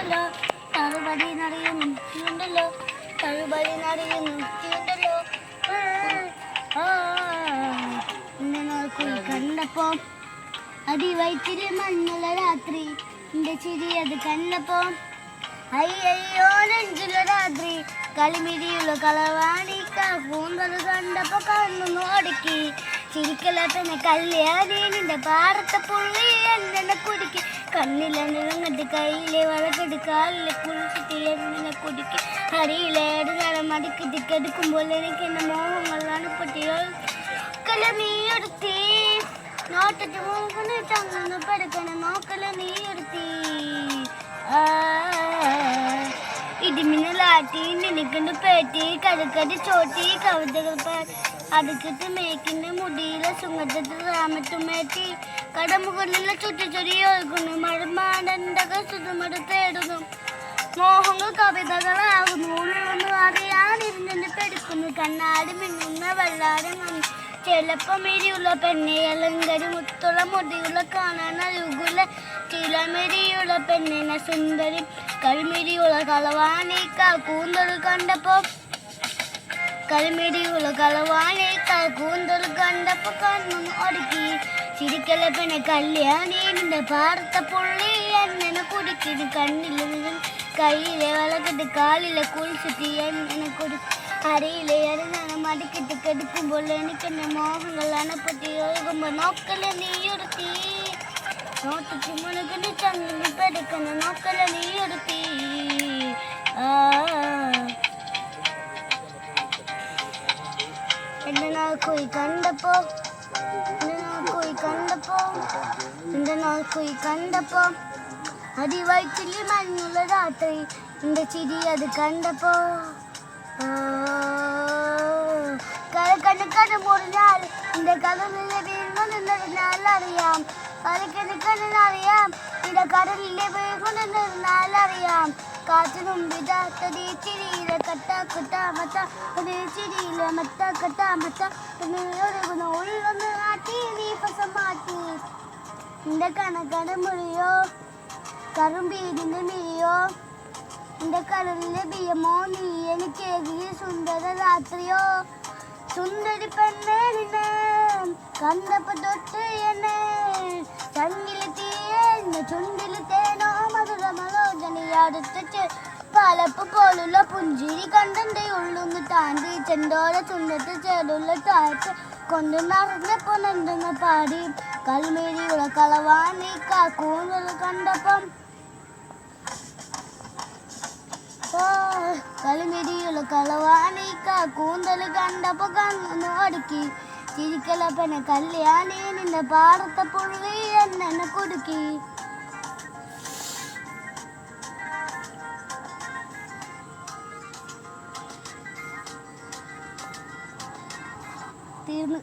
നിർത്തിയുണ്ടല്ലോ, തറുപടി നിറയുന്നു നിർത്തിയുണ്ടല്ലോ, തറുപടി നിറയുന്നു നിർത്തിയുണ്ടല്ലോ. കുയി കണ്ടപ്പോ അടിവയറ്റില് മഞ്ഞുള്ള രാത്രി, എന്റെ ചിരി അത് കണ്ടപ്പോ അയ്യോ നെഞ്ചുള്ള രാത്രി, കളിമിരിയുള്ള കളവാണിക്ക കൂന്തത് കണ്ടപ്പോ കണ്ണൊന്നു ഒടുക്കി. ചിരിക്കലാത്തന്നെ കല്യാണി നിന്റെ പാടത്തെ പുള്ളി എന്നെ കുടുക്കി. കണ്ണിലെന്നിറങ്ങട്ട് കയ്യിലെ വളക്കെട്ട് കാലിലെ കുളിച്ചിട്ട് എന്നെ കുടുക്കി. ഹരിയിലേട് നേരം അടിക്കത്തി കെടുക്കുമ്പോൾ എനിക്ക് എന്റെ മോഹങ്ങളാണ് പൊട്ടിയോ. നീ എടുത്തി നോട്ടിട്ട് മൂക്കുന്ന ചങ്ങന്ന് പെടുക്കണ നോക്കല നീ എടുത്തി. ഇടിമിന്നലാട്ടി നിനക്കണ്ട് പേട്ടി കടുക്കടി ചോട്ടി കവിതകൾ അടുക്കിട്ട് മേക്കിന്റെ മുടിയിലെ സുഖത്തിൽ രാമത്തുമേറ്റി കടമുകളിലെ ചുറ്റിച്ചൊരി ഒഴുകുന്നു മഴമാടണ്ടക സുതുമട തേടുന്നു. മോഹങ്ങൾ കവിതകളാകുന്നു ഉള്ളൊന്ന് അറിയാതിരുന്നെ പെടുക്കുന്നു. കണ്ണാടി മിന്നുന്ന വെള്ളാടി ചിലപ്പം മെരിയുള്ള പെണ്ണെ അലങ്കരി മുത്തുള്ള മുടിയുള്ള കാണാൻ അഴുകുല ചിലമെരിയുള്ള പെണ്ണിനെ സുന്ദരി കളിമിരിയുള്ള കളവാണിക്ക കൂന്തൽ കണ്ടപ്പോ കളിമിരിയുള്ള കളവാണിക്ക കൂന്തൽ കണ്ടപ്പോ കണ്ണൊന്ന് ഒടുക്കി. ചിരിക്കല പെണ്ണെ കല്യാണി നിന്റെ പാർത്ത പുള്ളി എന്നെ കുടുക്കി. കണ്ണിൽ കയ്യിലെ വളക്കെട്ട് കാലിലെ കുളിച്ചിട്ട് എന്നെ കൊടുക്കി. അരയിലെ അരഞ്ഞാണ് മടിക്കിട്ട് കെടുക്കുമ്പോൾ എനിക്കെന്നെ മോഹങ്ങൾ അണപ്പറ്റി ഒഴുകുമ്പോ നോക്കല നീയൊരുത്തി. നോട്ടിച്ച് മുളകിന്റെ ചങ്ങിന് പെടുക്കണ നോക്കല നീയൊരുത്തി. എന്റെ നാൾ കുയി കണ്ടപ്പോ അടിവയറ്റില് മഞ്ഞുള്ള രാത്രി, എന്റെ ചിരി അത് കണ്ടപ്പോ കരക്കണ്ണ് മുറിഞ്ഞാൽ എന്റെ കടലിലെ വീങ്ങുന്നതിനാൽ അറിയാം. കരക്കണ്ണിക്കറിയാം എന്റെ കടലിലെ വീങ്ങുന്നതിനാൽ അറിയാം. കാറ്റ് മുമ്പിതാത്തതി ചിരിയിലെ കട്ടാക്കട്ടാമത്ത ചിരിയിലെ മത്തക്കട്ടാമത്ത ഒഴുകുന്ന ഉള്ളൊന്ന് നാട്ടി നീ പസം മാറ്റി. എന്റെ കണക്കട മുറിയോ കറുമ്പീരിന്റെ മിഴിയോ എന്റെ കടലിലെ ബിയമോ നീ എനിക്കേകിയ സുന്ദര രാത്രിയോ. സുന്ദരി പെണ്ണേ നിന്നെ കണ്ടപ്പോ തൊട്ട് എന്നെ ചങ്ങില് തീയെന്നെ ചുണ്ടില് തേനോ മധുര മനോജനിയടുത്ത് പലപ്പ് പോലുള്ള പുഞ്ചിരി കണ്ടെന്റെ ഉള്ളൊന്ന് താണ്ടി ചെണ്ടോര ചുണ്ടത്ത് ചേരുള്ള താഴത്ത് കൊണ്ട് നടന്നപ്പോ നെണ്ടെന്ന് പാടി. കൽമേരിയുള്ള കളവാണി കൂന്തൽ കണ്ടപ്പം കളിമിരിയുള്ള കളവാണിക്ക കൂന്തൽ കണ്ടപ്പോ കണ്ണു അടുക്കി. ചിരിക്കലപ്പനെ കല്യാണി നിന്റെ പാടത്തെ പുള്ളി എന്നെ കുടുക്കി. തീർന്നു.